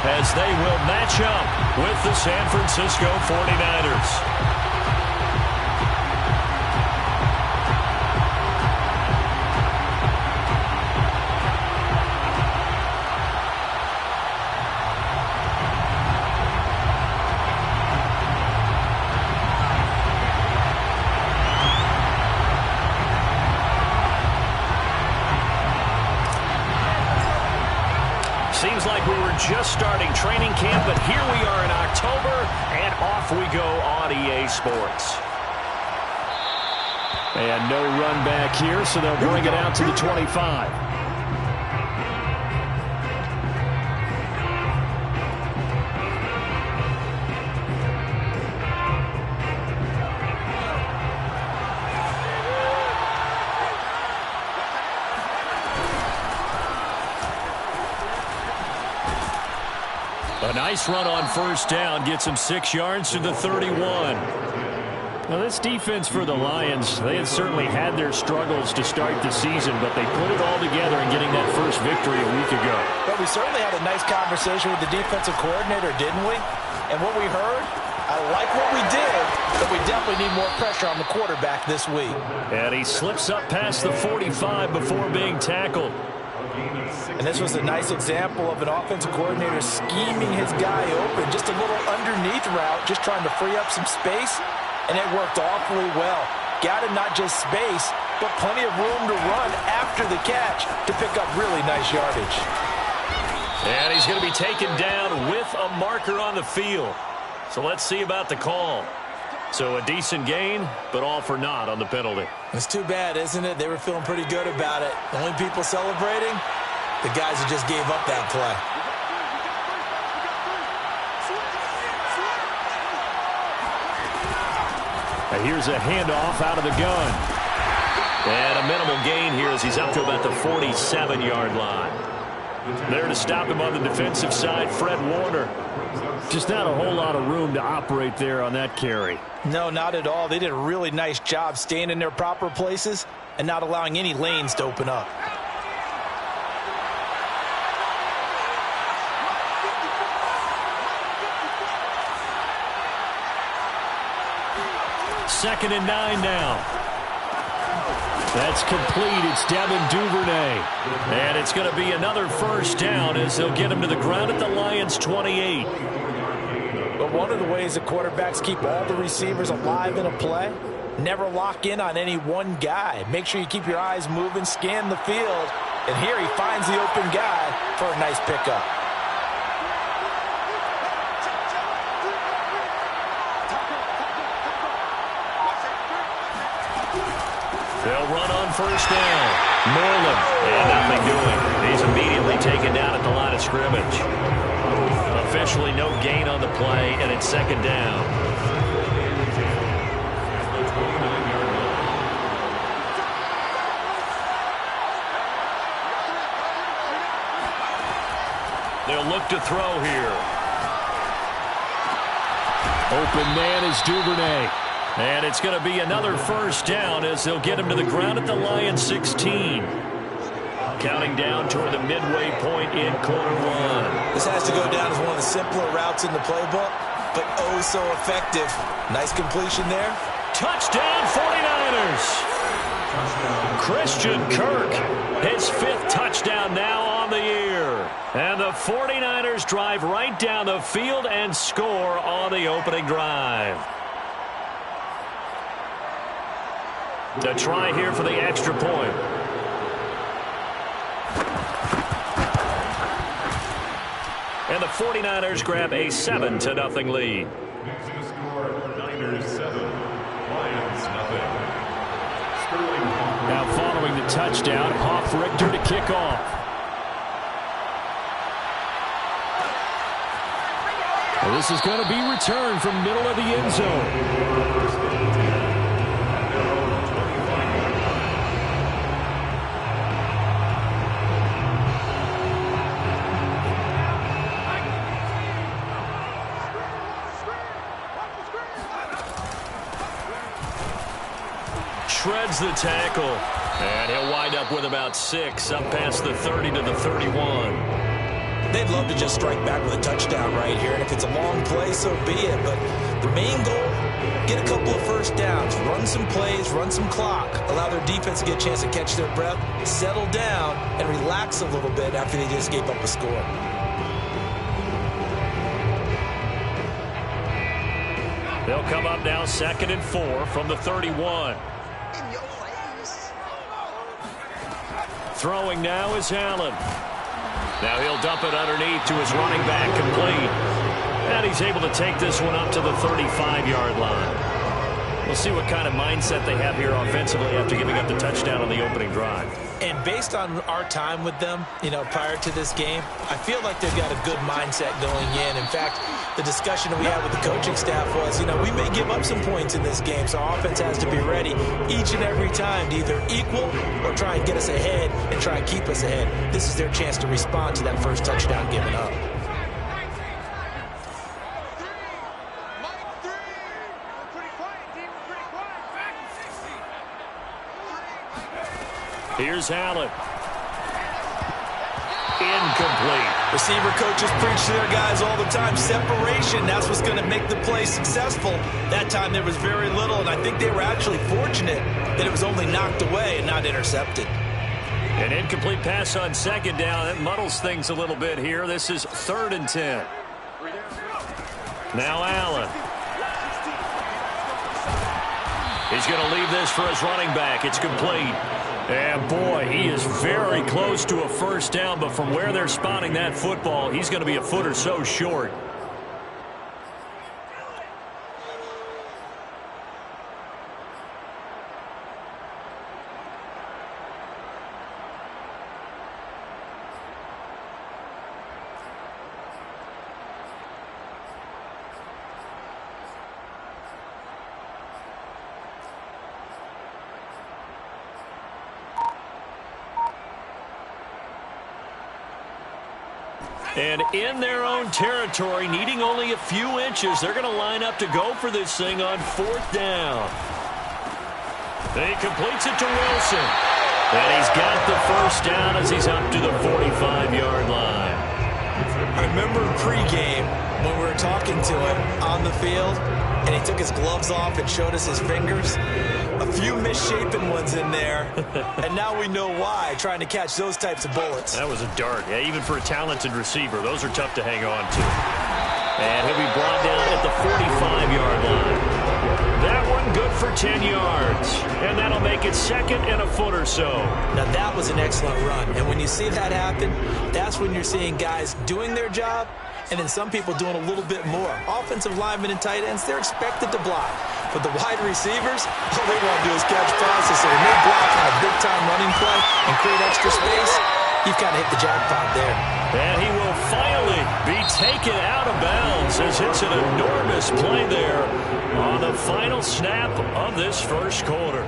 as they will match up with the San Francisco 49ers. Seems like we were just starting training camp, but here we are in October, and off we go on EA Sports. And no run back here, so they'll bring it out to the 25. A nice run on first down gets him 6 yards to the 31. Now, this defense for the Lions, they had certainly had their struggles to start the season, but they put it all together in getting that first victory a week ago. But we certainly had a nice conversation with the defensive coordinator, didn't we? And what we heard, I like what we did, but we definitely need more pressure on the quarterback this week. And he slips up past the 45 before being tackled. And this was a nice example of an offensive coordinator scheming his guy open. Just a little underneath route, just trying to free up some space. And it worked awfully well. Got him not just space, but plenty of room to run after the catch to pick up really nice yardage. And he's going to be taken down with a marker on the field. So let's see about the call. So a decent gain, but all for naught on the penalty. It's too bad, isn't it? They were feeling pretty good about it. The only people celebrating, the guys who just gave up that play. And here's a handoff out of the gun. And a minimal gain here as he's up to about the 47-yard line. There to stop him on the defensive side, Fred Warner. Just not a whole lot of room to operate there on that carry. No, not at all. They did a really nice job staying in their proper places and not allowing any lanes to open up. Second and 9 now. That's complete. It's Devin Duvernay. And it's going to be another first down as they'll get him to the ground at the Lions' 28. But one of the ways the quarterbacks keep all the receivers alive in a play, never lock in on any one guy. Make sure you keep your eyes moving, scan the field. And here he finds the open guy for a nice pickup. They'll run on first down. Moreland, and nothing doing. He's immediately taken down at the line of scrimmage. Officially no gain on the play, and it's second down. They'll look to throw here. Open man is Duvernay. And it's going to be another first down as they'll get him to the ground at the Lions' 16. Counting down toward the midway point in quarter one. This has to go down as one of the simpler routes in the playbook, but oh so effective. Nice completion there. Touchdown 49ers. Christian Kirk, his 5th touchdown now on the year. And the 49ers drive right down the field and score on the opening drive. To try here for the extra point. And the 49ers grab a 7-0 lead. Next to score, Niners 7, Lions nothing. Now following the touchdown, Hoff-Richter to kick off. Well, this is going to be returned from middle of the end zone. Shreds the tackle, and he'll wind up with about 6 up past the 30 to the 31. they'd love to just strike back with a touchdown right here. And if it's a long play, so be it. But the main goal, get a couple of first downs, run some plays, run some clock, allow their defense to get a chance to catch their breath, settle down, and relax a little bit after they just gave up a score. They'll come up now 2nd and 4 from the 31. Throwing now is Allen. Now he'll dump it underneath to his running back, complete. And he's able to take this one up to the 35-yard line. We'll see what kind of mindset they have here offensively after giving up the touchdown on the opening drive. And based on our time with them, prior to this game, I feel like they've got a good mindset going in. In fact, the discussion that we had with the coaching staff was, we may give up some points in this game, so our offense has to be ready each and every time to either equal or try and get us ahead and try and keep us ahead. This is their chance to respond to that first touchdown given up. Here's Allen. Incomplete. Receiver coaches preach to their guys all the time. Separation, that's what's going to make the play successful. That time there was very little, and I think they were actually fortunate that it was only knocked away and not intercepted. An incomplete pass on 2nd down. That muddles things a little bit here. This is 3rd and 10. Now Allen. He's going to leave this for his running back. It's complete. And, boy, he is very close to a first down, but from where they're spotting that football, he's going to be a foot or so short. And in their own territory, needing only a few inches, they're going to line up to go for this thing on 4th down. He completes it to Wilson. And he's got the first down as he's up to the 45-yard line. I remember pregame when we were talking to him on the field, and he took his gloves off and showed us his fingers. A few misshapen ones in there, and now we know why, trying to catch those types of bullets. That was a dart. Yeah, even for a talented receiver, those are tough to hang on to. And he'll be brought down at the 45-yard line. That one good for 10 yards. And that'll make it 2nd and a foot or so. Now, that was an excellent run. And when you see that happen, that's when you're seeing guys doing their job and then some people doing a little bit more. Offensive linemen and tight ends, they're expected to block. But the wide receivers, all they want to do is catch passes. So when they block on a big-time running play and create extra space, you've kind of hit the jackpot there. And he will finally be taken out of bounds as it's an enormous play there on the final snap of this first quarter.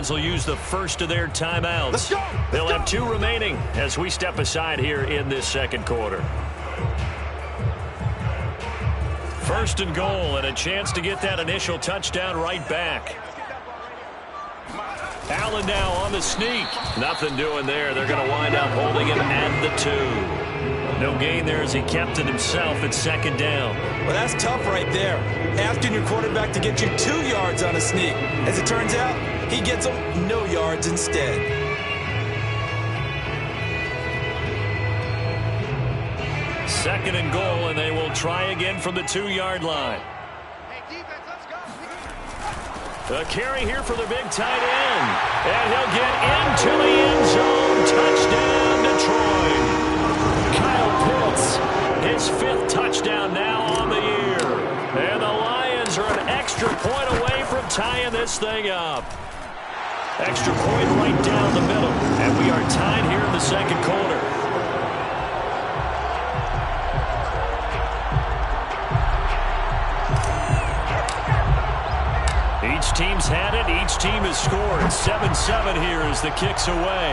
Will use the first of their timeouts. They'll have 2 remaining as we step aside here in this second quarter. 1st and goal and a chance to get that initial touchdown right back. Allen now on the sneak. Nothing doing there. They're going to wind up holding him at the 2. No gain there as he kept it himself at 2nd down. Well, that's tough right there. Asking your quarterback to get you 2 yards on a sneak. As it turns out, he gets them no yards instead. Second and goal, and they will try again from the 2-yard line. A carry here for the big tight end. And he'll get into the end zone. Touchdown, Detroit. Kyle Pitts, his 5th touchdown now on the year. And the Lions are an extra point away from tying this thing up. Extra point right down down the middle. And we are tied here in the second quarter. Each team's had it. Each team has scored. 7-7 here as the kick's away.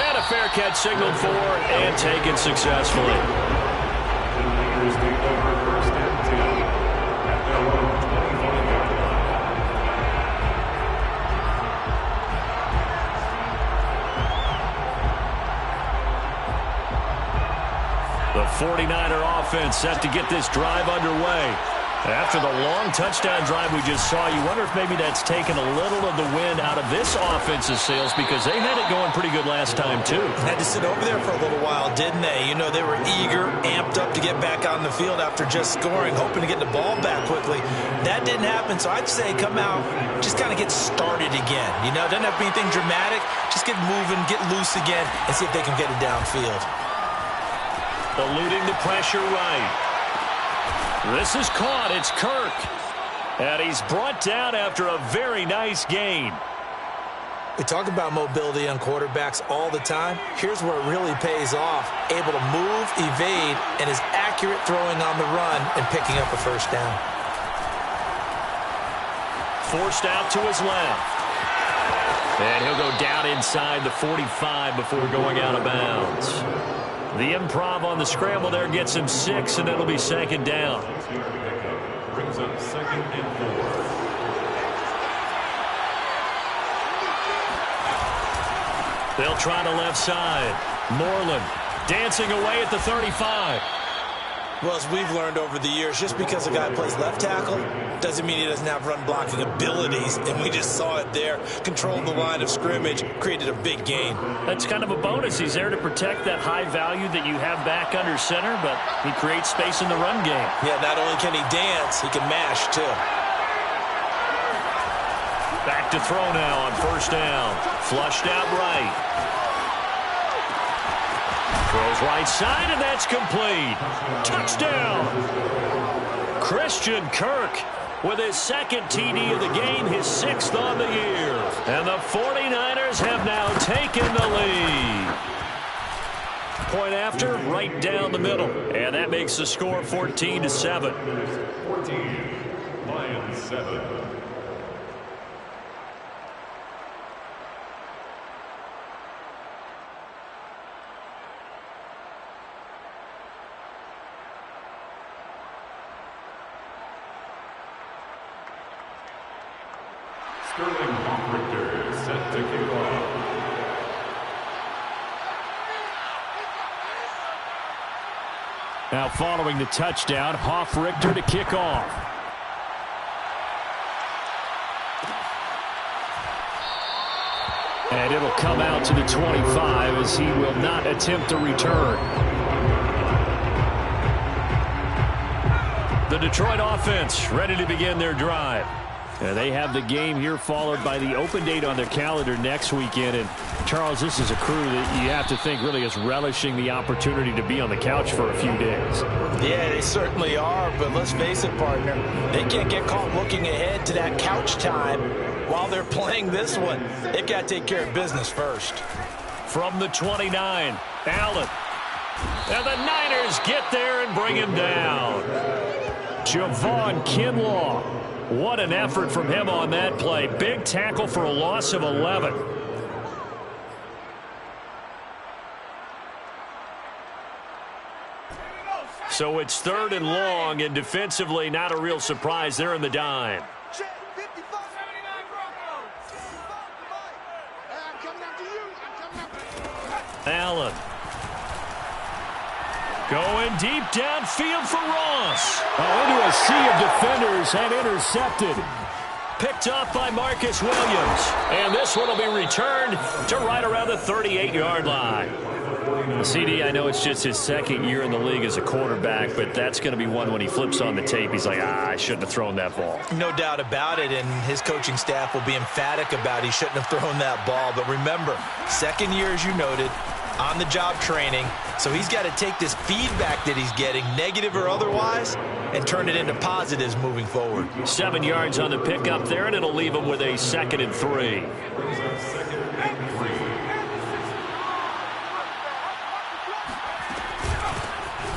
And a fair catch signaled for and taken successfully. The Niners take over 1st and 10 at their own 25-yard line. The 49er offense set to get this drive underway. After the long touchdown drive we just saw, you wonder if maybe that's taken a little of the wind out of this offense's sails because they had it going pretty good last time, too. Had to sit over there for a little while, didn't they? You know, they were eager, amped up to get back on the field after just scoring, hoping to get the ball back quickly. That didn't happen, so I'd say come out, just kind of get started again. You know, doesn't have to be anything dramatic. Just get moving, get loose again, and see if they can get it downfield. Eluding the pressure right. This is caught. It's Kirk. And he's brought down after a very nice gain. We talk about mobility on quarterbacks all the time. Here's where it really pays off. Able to move, evade, and is accurate throwing on the run and picking up a first down. Forced out to his left. And he'll go down inside the 45 before going out of bounds. The improv on the scramble there gets him 6, and it'll be second down. Brings up 2nd and 4. They'll try to left side. Moreland dancing away at the 35. Well, as we've learned over the years, just because a guy plays left tackle doesn't mean he doesn't have run-blocking abilities, and we just saw it there. Controlled the line of scrimmage, created a big gain. That's kind of a bonus. He's there to protect that high value that you have back under center, but he creates space in the run game. Yeah, not only can he dance, he can mash, too. Back to throw now on first down. Flushed out right. Throws right side, and that's complete. Touchdown! Christian Kirk with his second TD of the game, his 6th on the year. And the 49ers have now taken the lead. Point after, right down the middle. And that makes the score 14-7. 14, Lions 7. Sterling Hoffrichter set to kick off. Now following the touchdown, Hoffrichter to kick off. And it'll come out to the 25 as he will not attempt a return. The Detroit offense ready to begin their drive. And they have the game here followed by the open date on their calendar next weekend. And, Charles, this is a crew that you have to think really is relishing the opportunity to be on the couch for a few days. Yeah, they certainly are, but let's face it, partner. They can't get caught looking ahead to that couch time while they're playing this one. They've got to take care of business first. From the 29, Allen. And the Niners get there and bring him down. Javon Kinlaw. What an effort from him on that play. Big tackle for a loss of 11. So it's 3rd and long, and defensively not a real surprise. They're in the dime. Allen. Going deep downfield for Ross. Into a sea of defenders and intercepted. Picked up by Marcus Williams. And this one will be returned to right around the 38-yard line. CD, I know it's just his 2nd year in the league as a quarterback, but that's going to be one when he flips on the tape. He's like, I shouldn't have thrown that ball. No doubt about it, and his coaching staff will be emphatic about he shouldn't have thrown that ball. But remember, 2nd year, as you noted, on-the-job training, so he's got to take this feedback that he's getting, negative or otherwise, and turn it into positives moving forward. 7 yards on the pickup there, and it'll leave him with a 2nd and 3.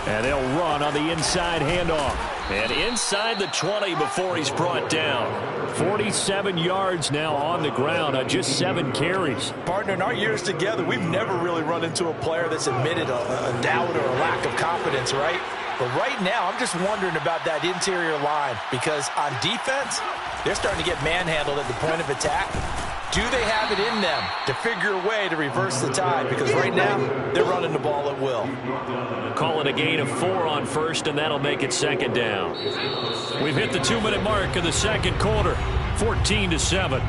And they'll run on the inside handoff. And inside the 20 before he's brought down. 47 yards now on the ground on just 7 carries. Partner, in our years together, we've never really run into a player that's admitted a doubt or a lack of confidence, right? But right now, I'm just wondering about that interior line because on defense, they're starting to get manhandled at the point of attack. Do they have it in them to figure a way to reverse the tide? Because right now, they're running the ball at will. Call it a gain of 4 on first, and that'll make it 2nd down. We've hit the 2-minute mark of the second quarter, 14-7.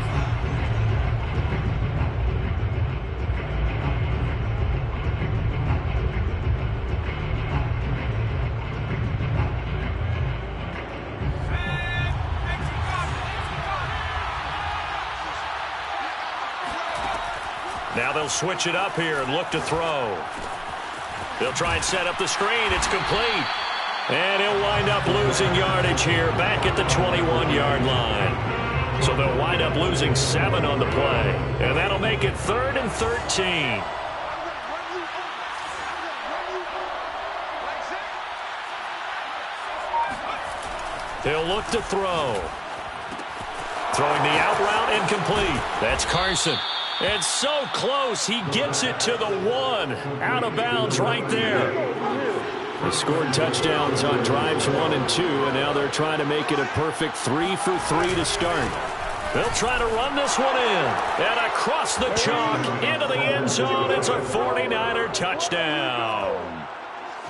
Now they'll switch it up here and look to throw. They'll try and set up the screen. It's complete. And he'll wind up losing yardage here back at the 21-yard line. So they'll wind up losing 7 on the play. And that'll make it 3rd and 13. He'll look to throw. Throwing the out route incomplete. That's Carson. And so close, he gets it to the 1. Out of bounds right there. They scored touchdowns on drives 1 and 2, and now they're trying to make it a perfect 3 for 3 to start. They'll try to run this one in. And across the chalk, into the end zone, it's a 49er touchdown.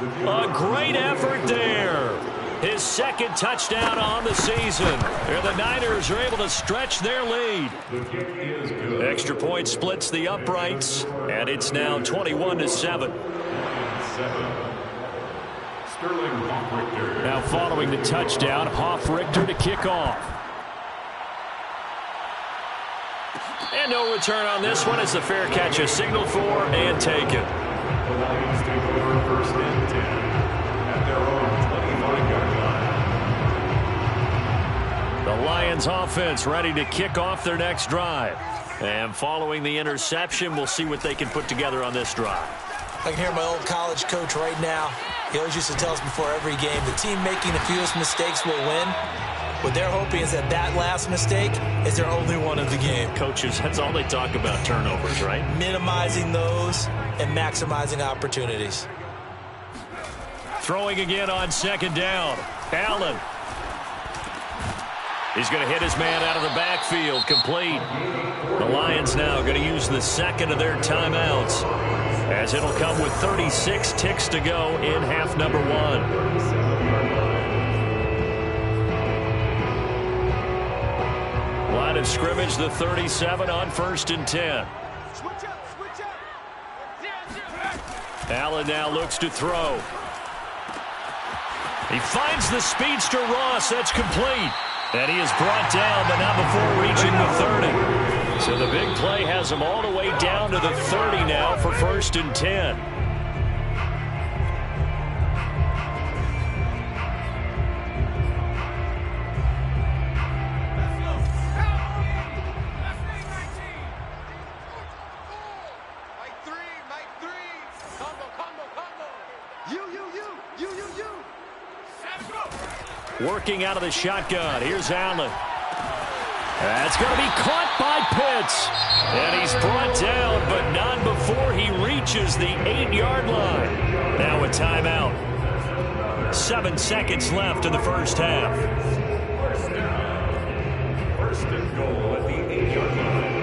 A great effort there. His 2nd touchdown on the season. And the Niners are able to stretch their lead. Extra point splits the uprights, and it's now 21-7. Now following the touchdown, Hoff-Richter to kick off. And no return on this one as the fair catch is signaled for and taken. The Lions take over 1st and 10 at their own 25-yard line. The Lions offense ready to kick off their next drive. And following the interception, we'll see what they can put together on this drive. I can hear my old college coach right now. He always used to tell us before every game, the team making the fewest mistakes will win. What they're hoping is that that last mistake is their only one of the game. Coaches, that's all they talk about, turnovers, right? Minimizing those and maximizing opportunities. Throwing again on 2nd down. Allen. He's going to hit his man out of the backfield. Complete. The Lions now going to use the 2nd of their timeouts, as it'll come with 36 ticks to go in half number 1. Line of scrimmage, the 37 on 1st and 10. Allen now looks to throw. He finds the speedster Ross. That's complete. And he is brought down, but not before reaching the 30. So the big play has him all the way down to the 30 now for 1st and 10. Working out of the shotgun. Here's Allen. That's going to be caught by Pitts. And he's brought down, but not before he reaches the 8-yard line. Now a timeout. 7 seconds left in the first half. First and goal at the 8-yard line.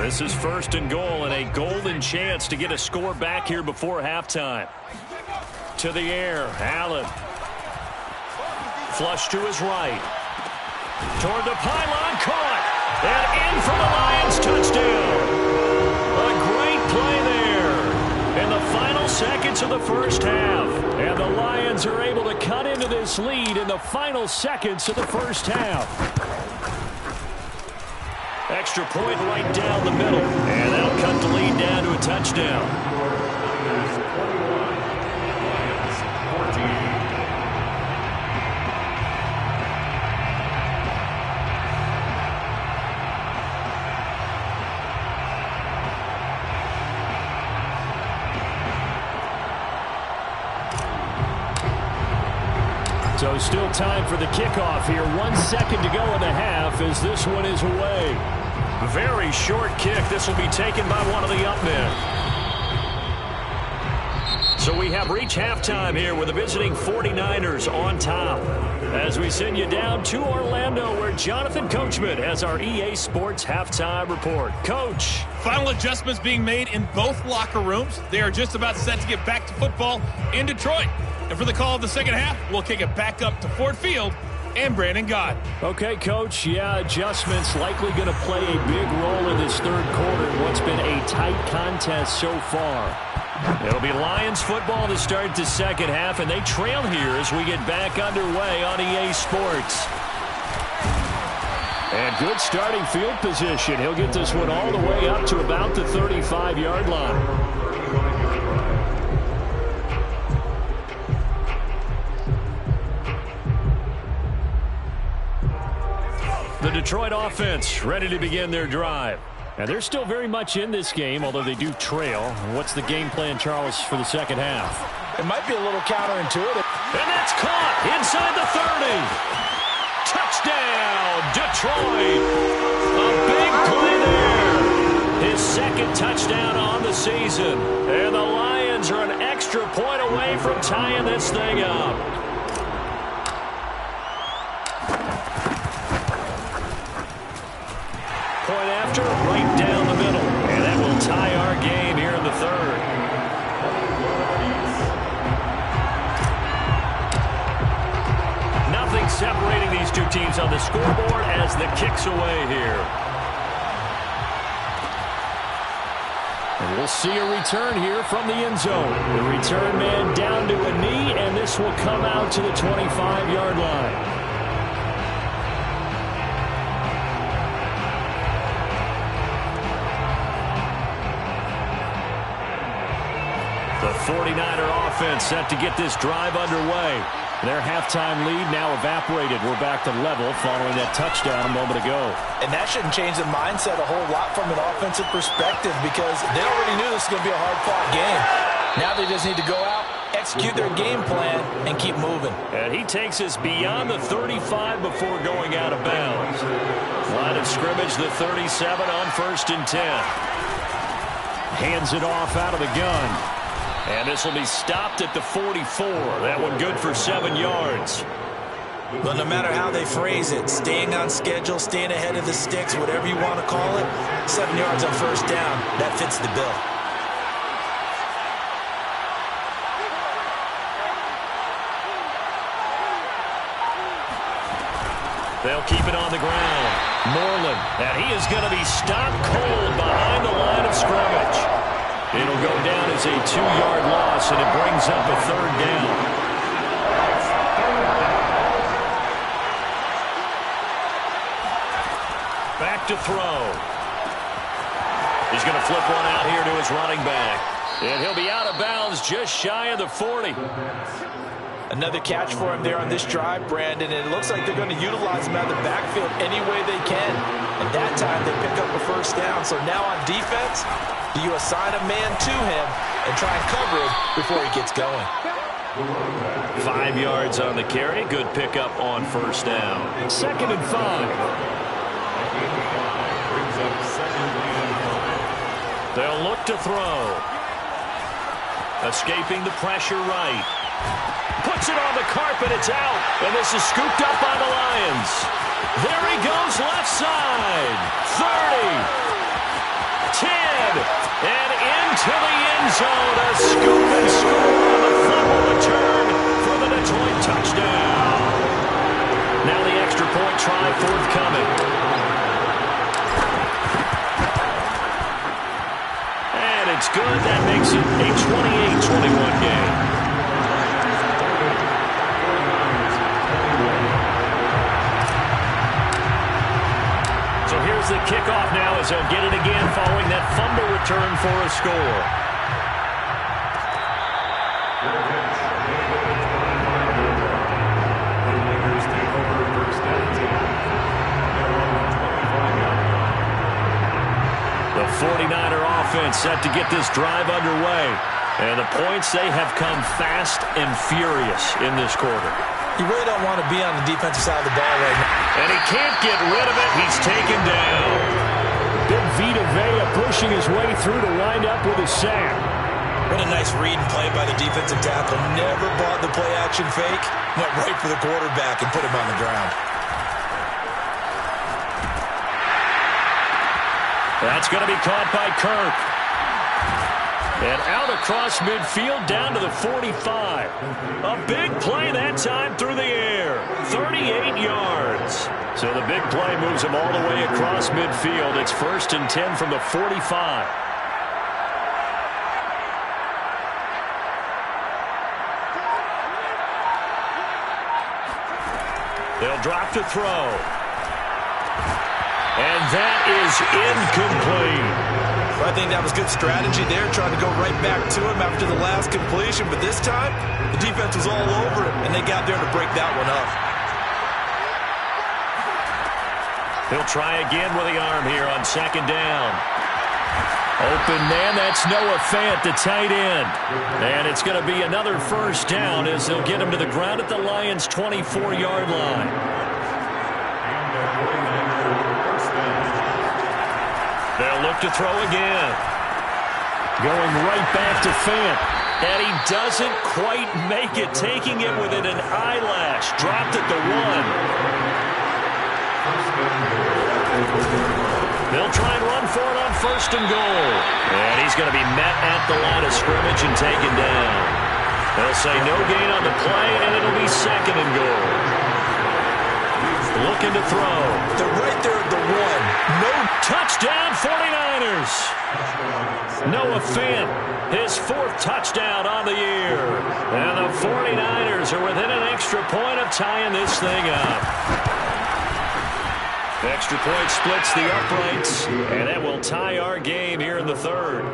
This is 1st and goal and a golden chance to get a score back here before halftime. To the air, Allen. Flush to his right. Toward the pylon, caught. And in for the Lions, touchdown. A great play there. In the final seconds of the first half. And the Lions are able to cut into this lead in the final seconds of the first half. Extra point right down the middle. And that'll cut the lead down to a touchdown. So still time for the kickoff here. 1 second to go in the half as this one is away. Very short kick. This will be taken by one of the up men. So we have reached halftime here with the visiting 49ers on top. As we send you down to Orlando where Jonathan Coachman has our EA Sports halftime report. Coach. Final adjustments being made in both locker rooms. They are just about set to get back to football in Detroit. And for the call of the second half, we'll kick it back up to Ford Field and Brandon Gott. Okay, Coach. Yeah, adjustments likely going to play a big role in this third quarter in what's been a tight contest so far. It'll be Lions football to start the second half, and they trail here as we get back underway on EA Sports. And good starting field position. He'll get this one all the way up to about the 35-yard line. The Detroit offense ready to begin their drive. And they're still very much in this game, although they do trail. What's the game plan, Charles, for the second half? It might be a little counterintuitive. And that's caught inside the 30. Touchdown, Detroit. A big play there. His second touchdown on the season. And the Lions are an extra point away from tying this thing up. Point after, right down the middle. And that will tie our game here in the third. Nothing separating these two teams on the scoreboard as the kick's away here. And we'll see a return here from the end zone. The return man down to a knee, and this will come out to the 25-yard line. The 49er offense set to get this drive underway. Their halftime lead now evaporated. We're back to level following that touchdown a moment ago. And that shouldn't change the mindset a whole lot from an offensive perspective because they already knew this was going to be a hard-fought game. Now they just need to go out, execute their game plan, and keep moving. And he takes us beyond the 35 before going out of bounds. Line of scrimmage, the 37 on 1st and 10. Hands it off out of the gun. And this will be stopped at the 44. That one good for 7 yards. But no matter how they phrase it, staying on schedule, staying ahead of the sticks, whatever you want to call it, 7 yards on 1st down, that fits the bill. They'll keep it on the ground. Moreland, and he is going to be stopped cold behind the line of scrimmage. It'll go down as a 2-yard loss, and it brings up a 3rd down. Back to throw. He's going to flip one out here to his running back. And he'll be out of bounds just shy of the 40. Another catch for him there on this drive, Brandon, and it looks like they're going to utilize him out of the backfield any way they can. And that time they pick up a 1st down. So now on defense, do you assign a man to him and try and cover him before he gets going? 5 yards on the carry. Good pickup on 1st down. 2nd and 5. They'll look to throw. Escaping the pressure right. Puts it on the carpet. It's out. And this is scooped up by the Lions. There he goes left side. 30. 10. And into the end zone. A scoop and score on the fumble return for the Detroit touchdown. Now the extra point try forthcoming. And it's good. That makes it a 28-21 game. So here's the kickoff now as they'll get it again following that fumble return for a score. The 49er offense set to get this drive underway. And the points, they have come fast and furious in this quarter. You really don't want to be on the defensive side of the ball right now. And he can't get rid of it. He's taken down. Big Vita Vea pushing his way through to wind up with a sack. What a nice read and play by the defensive tackle. Never bought the play-action fake. Went right for the quarterback and put him on the ground. That's going to be caught by Kirk. And out across midfield down to the 45. A big play that time through the air. 38 yards. So the big play moves him all the way across midfield. It's 1st and 10 from the 45. They'll drop to throw. And that is incomplete. I think that was good strategy there, trying to go right back to him after the last completion. But this time, the defense was all over it, and they got there to break that one up. He'll try again with the arm here on 2nd down. Open man, that's Noah Fant, the tight end. And it's going to be another 1st down as they'll get him to the ground at the Lions' 24-yard line. They'll look to throw again. Going right back to Fant. And he doesn't quite make it, taking it within an eyelash. Dropped at the 1. They'll try and run for it on 1st and goal. And he's going to be met at the line of scrimmage and taken down. They'll say no gain on the play, and it'll be 2nd and goal. Looking to throw. They're right there at the 1. No touchdown, 49ers. Noah Fant, his 4th touchdown on the year. And the 49ers are within an extra point of tying this thing up. Extra point splits the uprights, and that will tie our game here in the 3rd.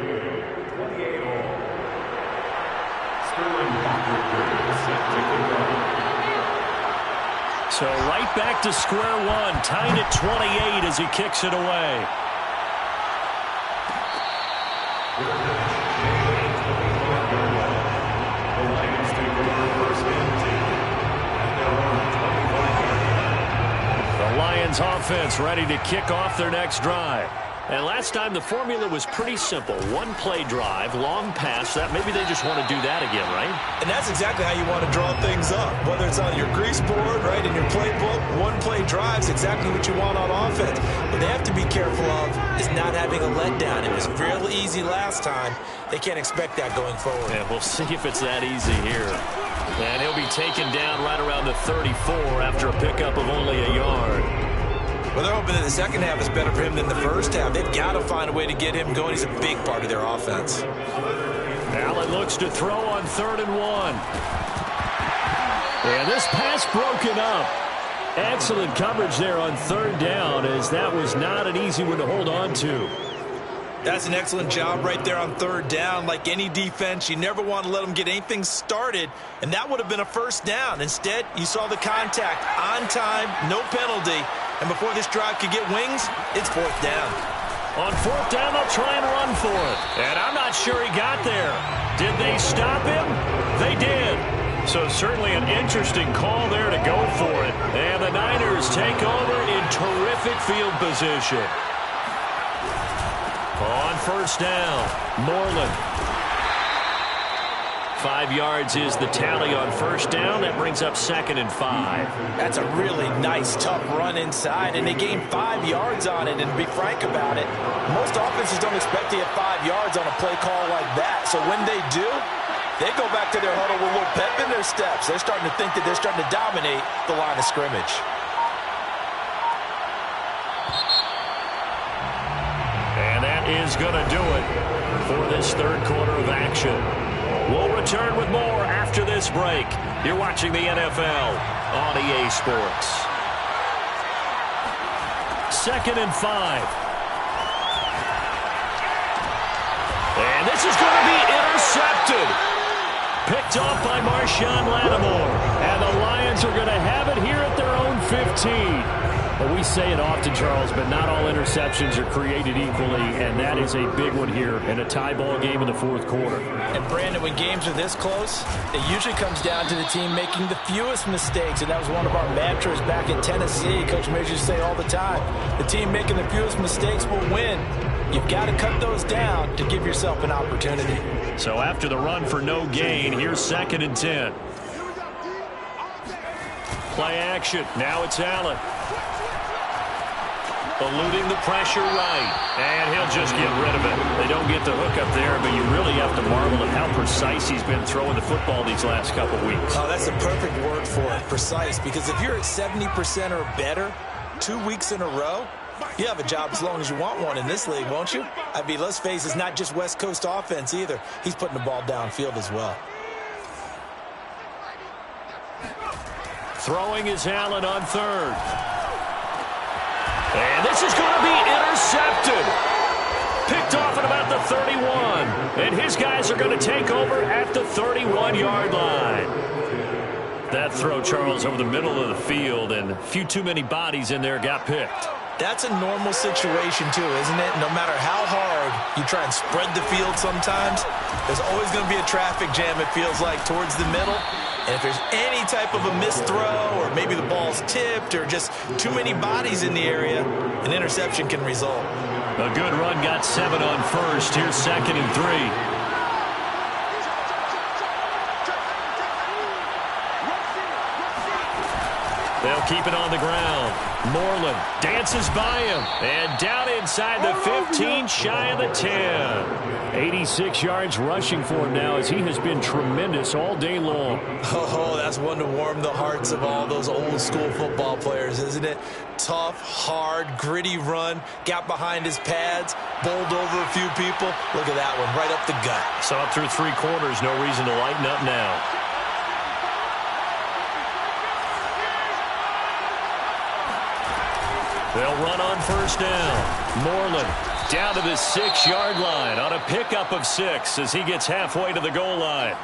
So right back to square one, tied at 28 as he kicks it away. The Lions offense ready to kick off their next drive. And last time the formula was pretty simple. 1-play drive, long pass. That maybe they just want to do that again, right? And that's exactly how you want to draw things up. Whether it's on your grease board, right, in your playbook, 1-play drive is exactly what you want on offense. What they have to be careful of is not having a letdown. It was real easy last time. They can't expect that going forward. Yeah, we'll see if it's that easy here. And he'll be taken down right around the 34 after a pickup of only a yard. Well, they're hoping that the second half is better for him than the first half. They've got to find a way to get him going. He's a big part of their offense. Allen looks to throw on 3rd and 1. And this pass broken up. Excellent coverage there on 3rd down, as that was not an easy one to hold on to. That's an excellent job right there on 3rd down. Like any defense, you never want to let them get anything started, and that would have been a 1st down. Instead, you saw the contact on time, no penalty. And before this drive could get wings, it's 4th down. On 4th down, they'll try and run for it. And I'm not sure he got there. Did they stop him? They did. So certainly an interesting call there to go for it. And the Niners take over in terrific field position. On 1st down, Moreland. 5 yards is the tally on 1st down. That brings up 2nd and 5. That's a really nice, tough run inside, and they gained 5 yards on it. And to be frank about it, most offenses don't expect to get 5 yards on a play call like that. So when they do, they go back to their huddle with a little pep in their steps. They're starting to think that they're starting to dominate the line of scrimmage. And that is going to do it for this third quarter of action. We'll return with more after this break. You're watching the NFL on EA Sports. 2nd and 5. And this is going to be intercepted. Picked off by Marshawn Lattimore. And the Lions are going to have it here at their own 15. Well, we say it often, Charles, but not all interceptions are created equally, and that is a big one here in a tie ball game in the fourth quarter. And, Brandon, when games are this close, it usually comes down to the team making the fewest mistakes, and that was one of our mantras back in Tennessee. Coach Major used to say all the time, the team making the fewest mistakes will win. You've got to cut those down to give yourself an opportunity. So after the run for no gain, here's 2nd and 10. Play action. Now it's Allen. Eluding the pressure right. And he'll just get rid of it. They don't get the hook up there, but you really have to marvel at how precise he's been throwing the football these last couple weeks. Oh, that's a perfect word for it, precise. Because if you're at 70% or better 2 weeks in a row, you have a job as long as you want one in this league, won't you? I mean, let's face it, it's not just West Coast offense either. He's putting the ball downfield as well. Throwing is Allen on 3rd. And this is going to be intercepted. Picked off at about the 31. And his guys are going to take over at the 31-yard line. That throw, Charles, over the middle of the field, and a few too many bodies in there got picked. That's a normal situation, too, isn't it? No matter how hard you try and spread the field sometimes, there's always going to be a traffic jam, it feels like, towards the middle. And if there's any type of a missed throw, or maybe the ball's tipped, or just too many bodies in the area, an interception can result. A good run got 7 on 1st. Here's 2nd and 3. They'll keep it on the ground. Moreland dances by him. And down inside the 15, shy of the 10. 86 yards rushing for him now as he has been tremendous all day long. Oh, that's one to warm the hearts of all those old school football players, isn't it? Tough, hard, gritty run. Got behind his pads. Bowled over a few people. Look at that one, right up the gut. So up through 3 quarters, no reason to lighten up now. They'll run on 1st down. Moreland down to the 6-yard line on a pickup of 6 as he gets halfway to the goal line.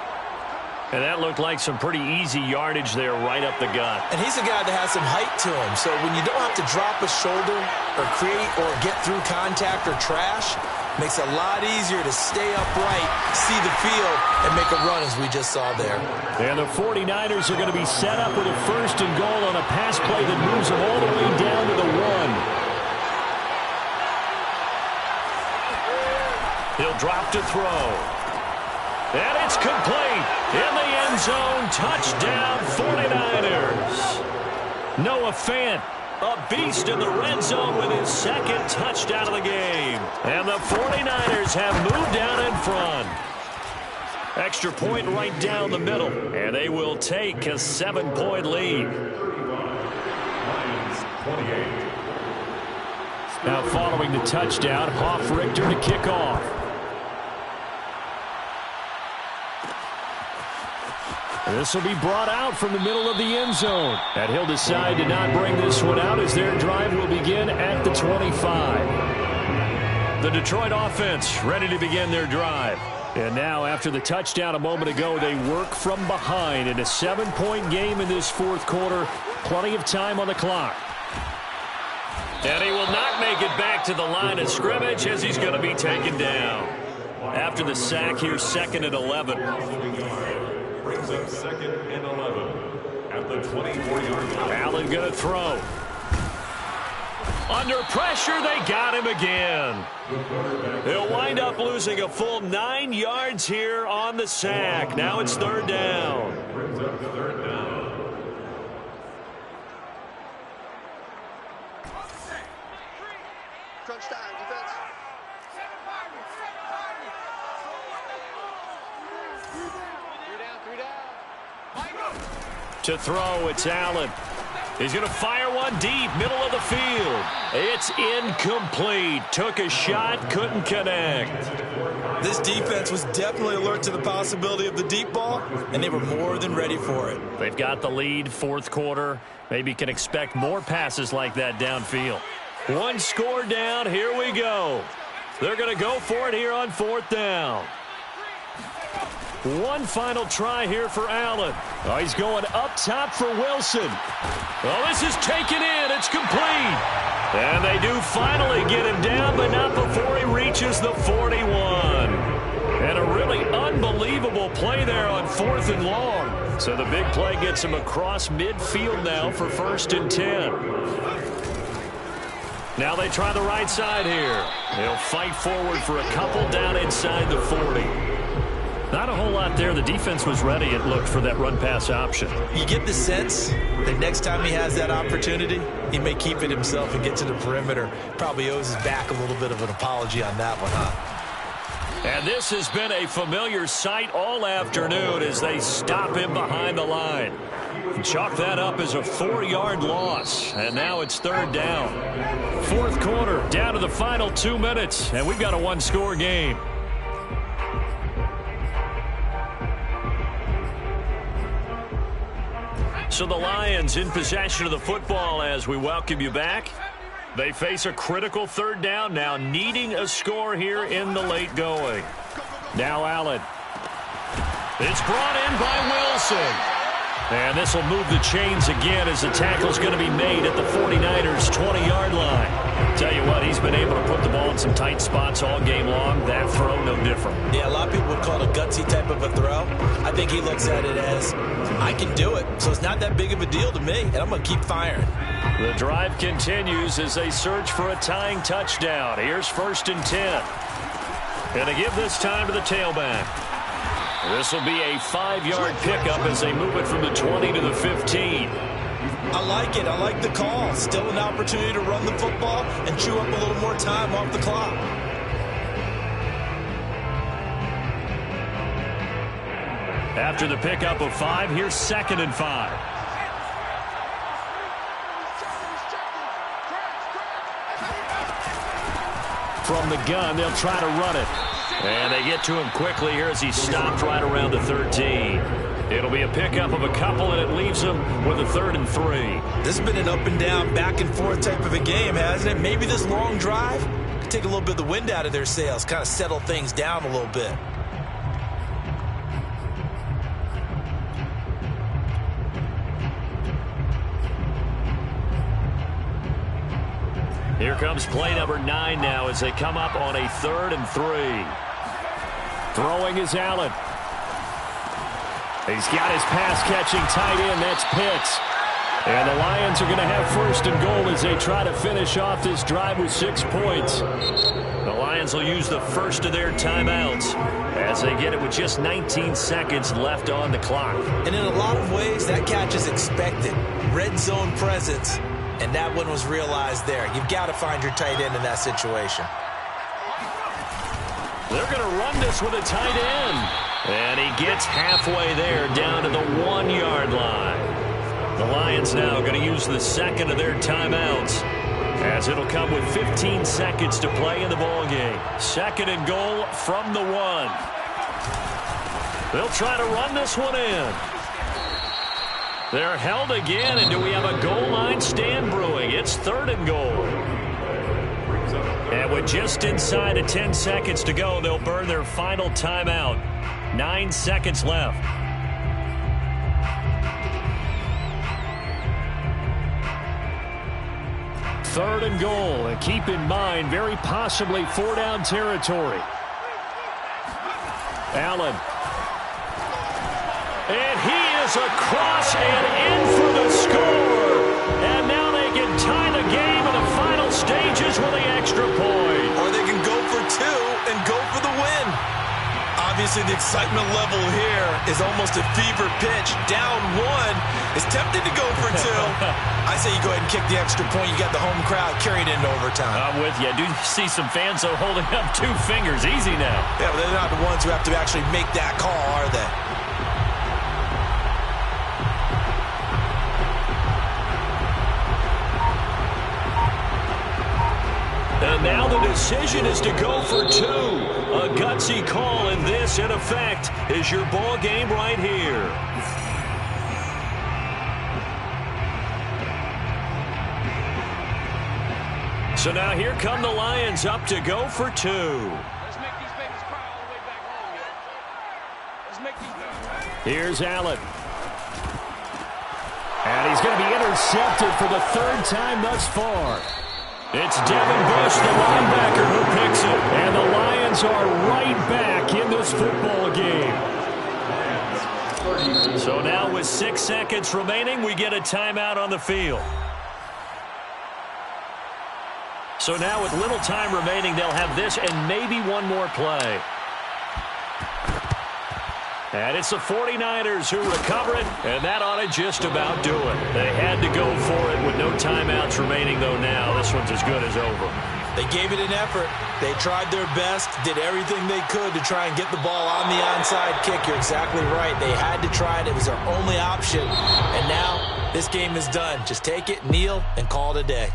And that looked like some pretty easy yardage there right up the gut. And he's a guy that has some height to him. So when you don't have to drop a shoulder or create or get through contact or trash, makes it a lot easier to stay upright, see the field, and make a run as we just saw there. And the 49ers are going to be set up with a 1st and goal on a pass play that moves them all the way down to the 1. He'll drop to throw. And it's complete. In the end zone, touchdown 49ers. Noah Fant, a beast in the red zone with his 2nd touchdown of the game. And the 49ers have moved down in front. Extra point right down the middle. And they will take a 7-point lead. Lions 28. Now following the touchdown, Hoff-Richter to kick off. This will be brought out from the middle of the end zone. And he'll decide to not bring this one out as their drive will begin at the 25. The Detroit offense ready to begin their drive. And now after the touchdown a moment ago, they work from behind in a 7-point game in this fourth quarter. Plenty of time on the clock. And he will not make it back to the line of scrimmage as he's going to be taken down. After the sack, here's 2nd and 11. Brings up 2nd and 11 at the 24-yard line. Allen going to throw. Under pressure, they got him again. He'll wind up losing a full 9 yards here on the sack. Now it's 3rd down. Brings up 3rd down. Crunch time, defense. Three down. To throw, it's Allen. He's going to fire one deep, middle of the field. It's incomplete. Took a shot, couldn't connect. This defense was definitely alert to the possibility of the deep ball, and they were more than ready for it. They've got the lead, fourth quarter. Maybe can expect more passes like that downfield. One score down, here we go. They're going to go for it here on fourth down. One final try here for Allen. Oh, he's going up top for Wilson. Oh, this is taken in. It's complete. And they do finally get him down, but not before he reaches the 41. And a really unbelievable play there on 4th and long. So the big play gets him across midfield now for 1st and 10. Now they try the right side here. They'll fight forward for a couple down inside the 40. Not a whole lot there. The defense was ready, it looked, for that run-pass option. You get the sense that next time he has that opportunity, he may keep it himself and get to the perimeter. Probably owes his back a little bit of an apology on that one, huh? And this has been a familiar sight all afternoon as they stop him behind the line. Chalk that up as a 4-yard loss, and now it's 3rd down. 4th quarter, down to the final 2 minutes, and we've got a one-score game. So the Lions in possession of the football as we welcome you back. They face a critical 3rd down now, needing a score here in the late going. Now Allen. It's brought in by Wilson. And this will move the chains again as the tackle's going to be made at the 49ers' 20-yard line. Tell you what, he's been able to put the ball in some tight spots all game long. That throw, no different. Yeah, a lot of people would call it a gutsy type of a throw. I think he looks at it as, I can do it, so it's not that big of a deal to me, and I'm going to keep firing. The drive continues as they search for a tying touchdown. Here's 1st and 10. And to give this time to the tailback. This will be a 5-yard pickup as they move it from the 20 to the 15. I like it. I like the call. Still an opportunity to run the football and chew up a little more time off the clock. After the pickup of 5, here's 2nd and 5. From the gun, they'll try to run it. And they get to him quickly here as he's stopped right around the 13. It'll be a pickup of a couple, and it leaves them with a 3rd and 3. This has been an up and down, back and forth type of a game, hasn't it? Maybe this long drive could take a little bit of the wind out of their sails, kind of settle things down a little bit. Here comes play number 9 now as they come up on a 3rd and 3. Throwing is Allen. He's got his pass-catching tight end. That's Pitts. And the Lions are going to have 1st and goal as they try to finish off this drive with 6 points. The Lions will use the first of their timeouts as they get it with just 19 seconds left on the clock. And in a lot of ways, that catch is expected. Red zone presence. And that one was realized there. You've got to find your tight end in that situation. They're going to run this with a tight end. And he gets halfway there down to the 1-yard line. The Lions now going to use the 2nd of their timeouts as it'll come with 15 seconds to play in the ballgame. 2nd and goal from the 1. They'll try to run this one in. They're held again, and do we have a goal line stand brewing? It's 3rd and goal. And with just inside of 10 seconds to go, they'll burn their final timeout. 9 seconds left. Third and goal, and keep in mind, very possibly 4-down territory. Allen. And he is across and in for the score. And now they can tie the game in the final stages with the extra point. Or they can go for 2 and go for the win. Obviously, the excitement level here is almost a fever pitch. Down 1 is tempted to go for 2. I say you go ahead and kick the extra point. You got the home crowd carried into overtime. I'm with you. I do see some fans holding up 2 fingers. Easy now. Yeah, but they're not the ones who have to actually make that call, are they? And now the decision is to go for two. A gutsy call, and this, in effect, is your ball game right here. So now here come the Lions up to go for two. Let's make these babies cry all the way back home, yo. Let's make these. Here's Allen. And he's going to be intercepted for the third time thus far. It's Devin Bush, the linebacker, who picks it. And the Lions are right back in this football game. So now with 6 seconds remaining, we get a timeout on the field. So now with little time remaining, they'll have this and maybe one more play. And it's the 49ers who recover it, and that ought to just about do it. They had to go for it with no timeouts remaining, though now this one's as good as over. They gave it an effort. They tried their best, did everything they could to try and get the ball on the onside kick. You're exactly right. They had to try it. It was their only option. And now this game is done. Just take it, kneel, and call it a day.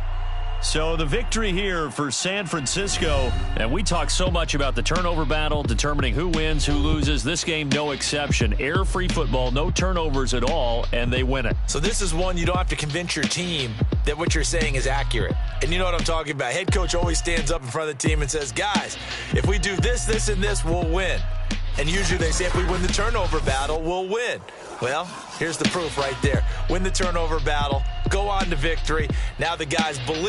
So the victory here for San Francisco, and we talk so much about the turnover battle, determining who wins, who loses. This game, no exception. Error-free football, no turnovers at all, and they win it. So this is one you don't have to convince your team that what you're saying is accurate. And you know what I'm talking about. Head coach always stands up in front of the team and says, guys, if we do this, this, and this, we'll win. And usually they say if we win the turnover battle, we'll win. Well, here's the proof right there. Win the turnover battle, go on to victory. Now the guys believe